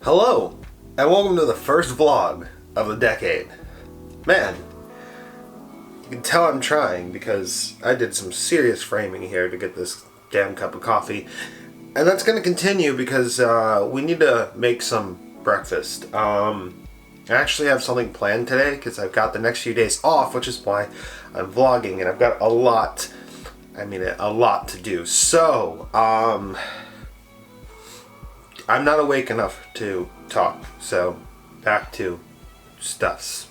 Hello, and welcome to the first vlog of the decade. Man, you can tell I'm trying because I did some serious framing here to get this damn cup of coffee. And that's going to continue because we need to make some breakfast. I actually have something planned today because I've got the next few days off, which is why I'm vlogging, and I've got a lot to do. So, I'm not awake enough to talk, so back to stuffs.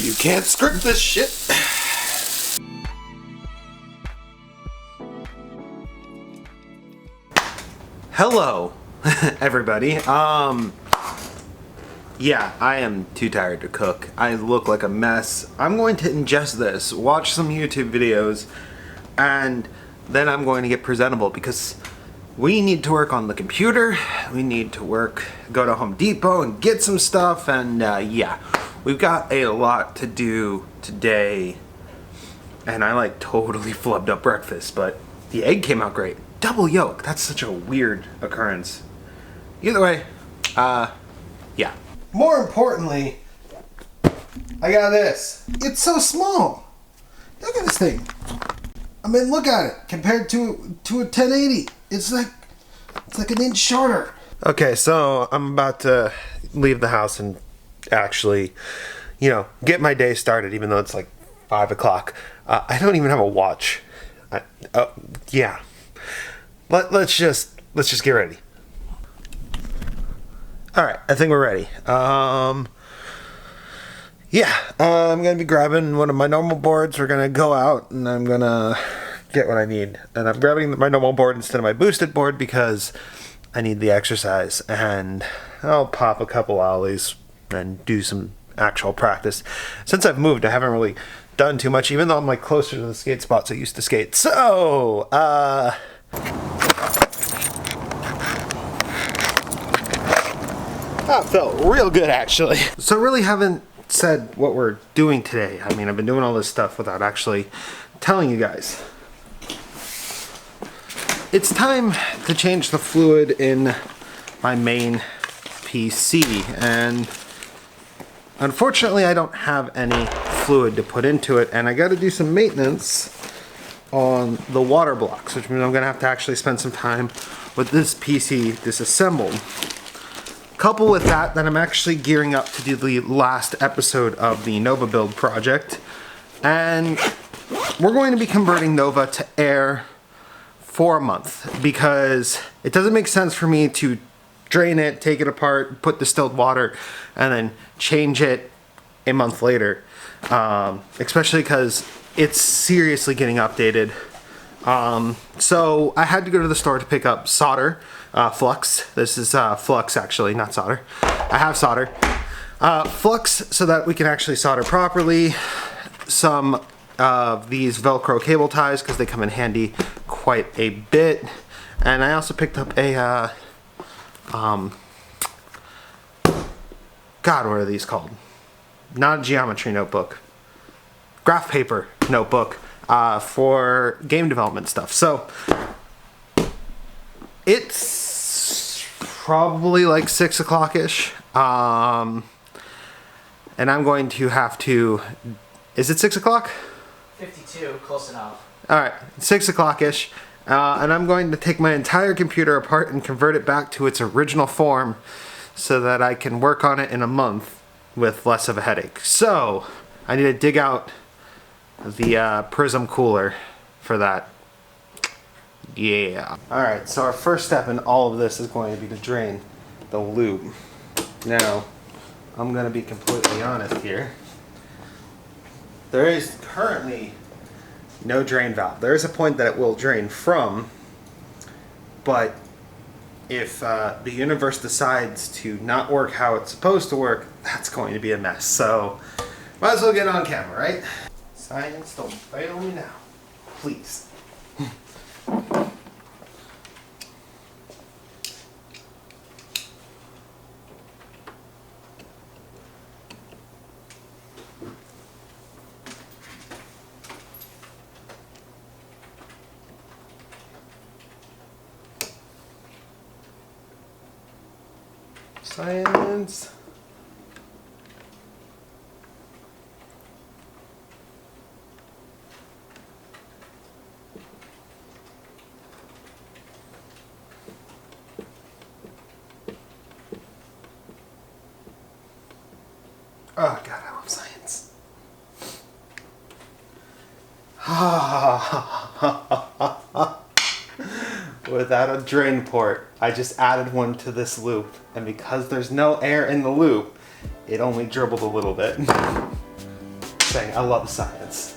You can't script this shit. Hello, everybody. Yeah, I am too tired to cook. I look like a mess. I'm going to ingest this, watch some YouTube videos, and then I'm going to get presentable because we need to work on the computer. We need to go to Home Depot and get some stuff, and yeah. We've got a lot to do today, and I totally flubbed up breakfast, but the egg came out great. Double yolk, that's such a weird occurrence. Either way, yeah. More importantly, I got this. It's so small. Look at this thing. I mean, look at it compared to a 1080. It's like an inch shorter. Okay, so I'm about to leave the house and actually, get my day started, even though it's like 5 o'clock. I don't even have a watch. Yeah. Let's just get ready. All right, I think we're ready. Yeah, I'm gonna be grabbing one of my normal boards. We're gonna go out, and I'm gonna get what I need. And I'm grabbing my normal board instead of my boosted board because I need the exercise. And I'll pop a couple ollies and do some actual practice. Since I've moved, I haven't really done too much, even though I'm closer to the skate spots I used to skate. So, that felt real good, actually. So really haven't said what we're doing today. I mean, I've been doing all this stuff without actually telling you guys. It's time to change the fluid in my main PC, and unfortunately I don't have any fluid to put into it, and I got to do some maintenance on the water blocks, which means I'm going to have to actually spend some time with this PC disassembled. Coupled with that, then I'm actually gearing up to do the last episode of the Nova build project. And we're going to be converting Nova to air for a month because it doesn't make sense for me to drain it, take it apart, put distilled water, and then change it a month later. Especially because it's seriously getting updated. So I had to go to the store to pick up solder, flux. This is flux actually, not solder. I have solder. Flux so that we can actually solder properly. Some of these Velcro cable ties because they come in handy quite a bit. And I also picked up a, God, what are these called? Not a geometry notebook. Graph paper notebook for game development stuff. So it's probably like 6 o'clock-ish. And I'm going to have to, is it 6 o'clock? 52, close enough. Alright, 6 o'clock-ish. And I'm going to take my entire computer apart and convert it back to its original form so that I can work on it in a month with less of a headache. So, I need to dig out the prism cooler for that. Yeah. Alright, so our first step in all of this is going to be to drain the lube. Now, I'm going to be completely honest here. There is currently no drain valve. There is a point that it will drain from, but if the universe decides to not work how it's supposed to work, that's going to be a mess. So, might as well get on camera, right? Science, don't fail me now. Please. Science. Oh God, I love science. Without a drain port, I just added one to this loop, and because there's no air in the loop, it only dribbled a little bit. Saying I love science.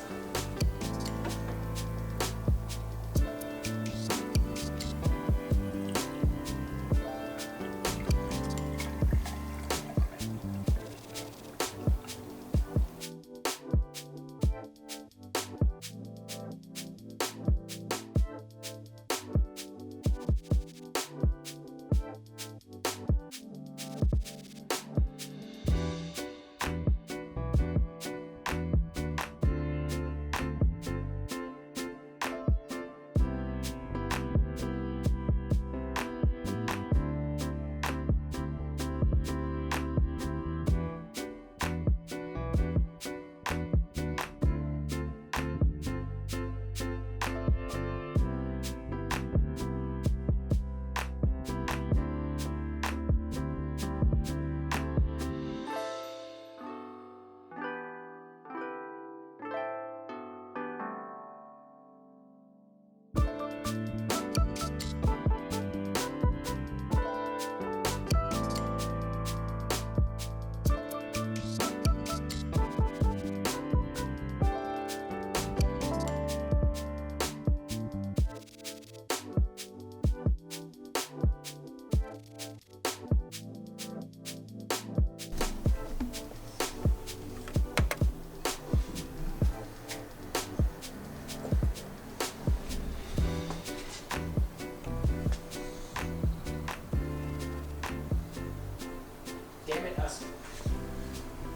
Damn it, us.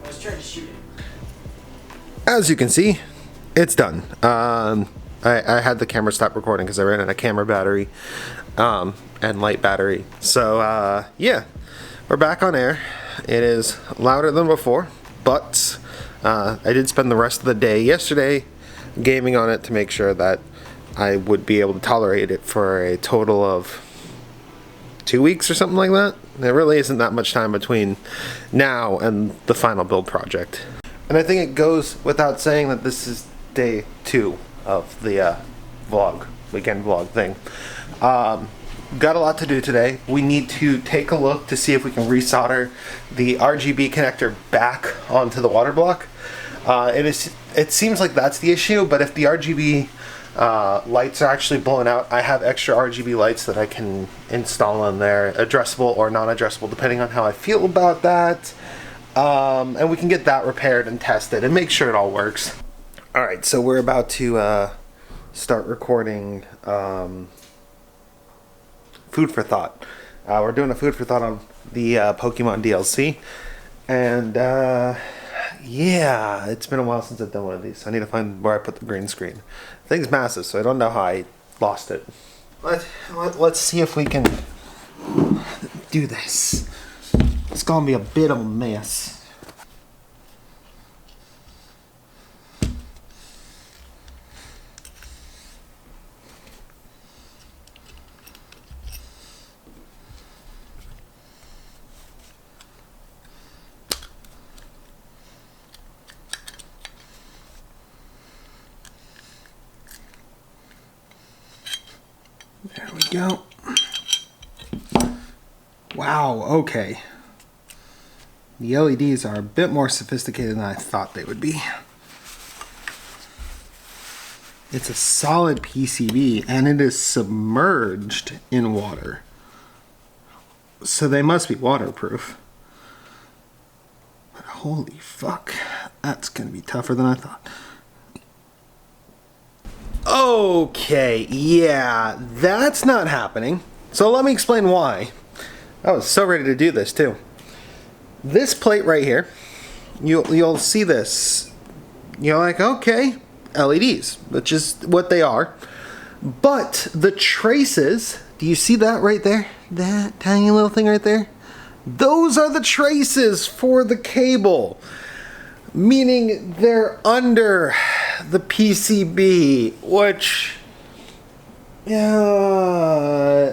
I was trying to shoot it. As you can see, it's done. I had the camera stop recording because I ran out of camera battery and light battery. So yeah, we're back on air. It is louder than before, but I did spend the rest of the day yesterday gaming on it to make sure that I would be able to tolerate it for a total of 2 weeks or something like that. There really isn't that much time between now and the final build project. And I think it goes without saying that this is day 2 of the weekend vlog thing. Got a lot to do today. We need to take a look to see if we can resolder the RGB connector back onto the water block. It seems like that's the issue, but if the RGB lights are actually blown out, I have extra RGB lights that I can install in there, addressable or non-addressable, depending on how I feel about that. And we can get that repaired and tested and make sure it all works. Alright, so we're about to start recording food for thought. We're doing a food for thought on the Pokemon DLC. And yeah, it's been a while since I've done one of these. I need to find where I put the green screen. The thing's massive, so I don't know how I lost it. Let's see if we can do this. It's gonna be a bit of a mess. There we go. Wow, okay. The LEDs are a bit more sophisticated than I thought they would be. It's a solid PCB and it is submerged in water. So they must be waterproof. But holy fuck, that's gonna be tougher than I thought. Okay, yeah, that's not happening. So let me explain why. I was so ready to do this too. This plate right here, you'll see this. You're like, okay, LEDs, which is what they are. But the traces, do you see that right there? That tiny little thing right there? Those are the traces for the cable. Meaning they're under the PCB, which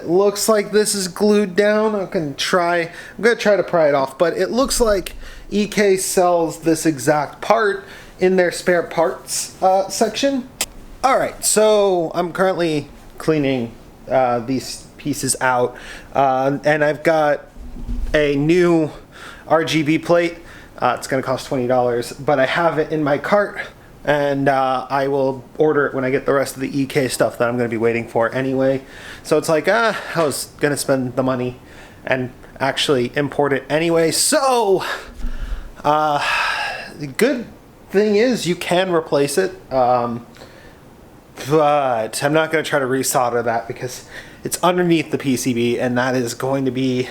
looks like this is glued down. I'm gonna try to pry it off, but it looks like EK sells this exact part in their spare parts section. Alright, so I'm currently cleaning these pieces out, and I've got a new RGB plate. It's going to cost $20, but I have it in my cart, and I will order it when I get the rest of the EK stuff that I'm going to be waiting for anyway. So it's like, I was going to spend the money and actually import it anyway. So, the good thing is you can replace it, but I'm not going to try to resolder that because it's underneath the PCB, and that is going to be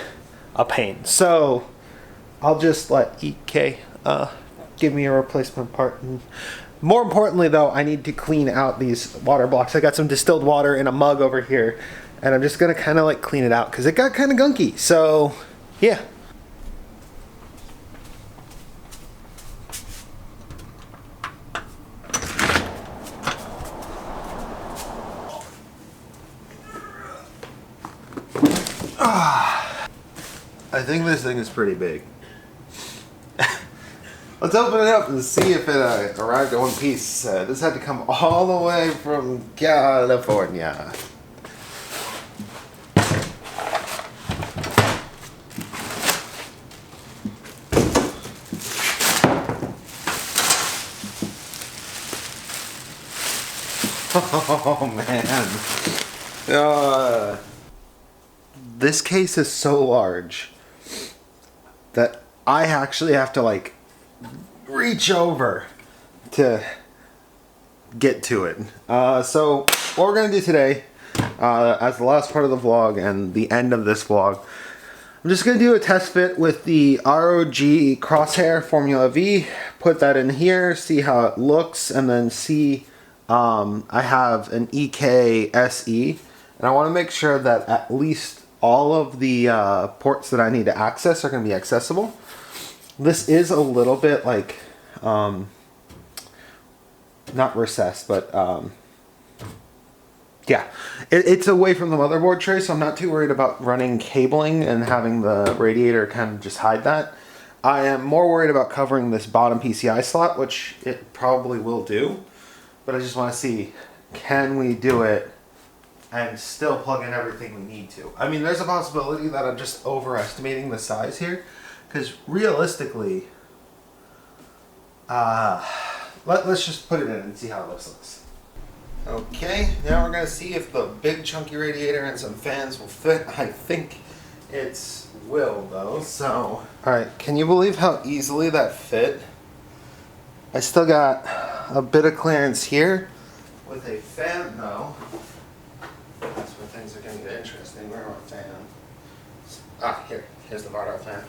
a pain. So I'll just let EK give me a replacement part. And more importantly though, I need to clean out these water blocks. I got some distilled water in a mug over here, and I'm just gonna kind of like clean it out because it got kind of gunky. So yeah. I think this thing is pretty big. Let's open it up and see if it arrived in one piece. This had to come all the way from California. Oh man. This case is so large that I actually have to like reach over to get to it. So what we're gonna do today, as the last part of the vlog and the end of this vlog, I'm just gonna do a test fit with the ROG Crosshair Formula V, put that in here, see how it looks, and then see, I have an EK SE, and I wanna make sure that at least all of the ports that I need to access are going to be accessible. This is a little bit like, not recessed, but Yeah, it's away from the motherboard tray, so I'm not too worried about running cabling and having the radiator kind of just hide that. I am more worried about covering this bottom PCI slot, which it probably will do, but I just want to see, can we do it and still plug in everything we need to? I mean, there's a possibility that I'm just overestimating the size here, because realistically, let's just put it in and see how it looks. Okay, now we're going to see if the big chunky radiator and some fans will fit. I think it's will though, so. Alright, can you believe how easily that fit? I still got a bit of clearance here with a fan though. That's where things are going to get interesting. Where are my fans? Here's the Vardo fan.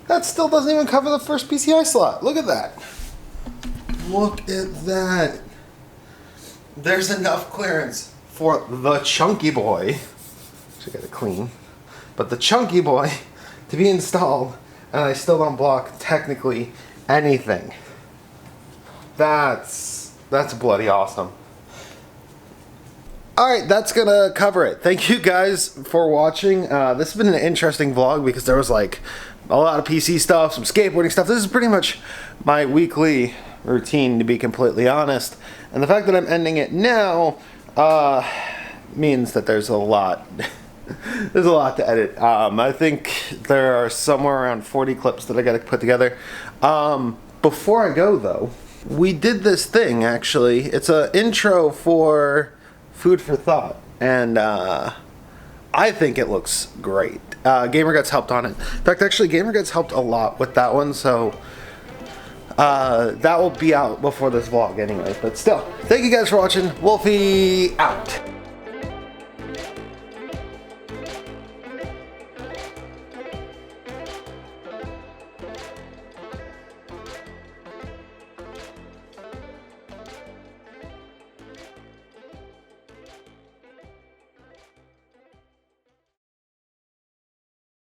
That still doesn't even cover the first PCI slot. Look at that. Look at that. There's enough clearance for the chunky boy. Should get it clean. But the chunky boy to be installed, and I still don't block technically anything. That's bloody awesome. Alright, that's gonna cover it. Thank you guys for watching. This has been an interesting vlog because there was like a lot of PC stuff, some skateboarding stuff. This is pretty much my weekly routine, to be completely honest. And the fact that I'm ending it now means that there's a lot. There's a lot to edit. I think there are somewhere around 40 clips that I gotta put together. Before I go though, we did this thing actually. It's an intro for Food for Thought, and I think it looks great. GamerGuts helped on it. In fact, actually, GamerGuts helped a lot with that one, so that will be out before this vlog anyway. But still, thank you guys for watching. Wolfie out.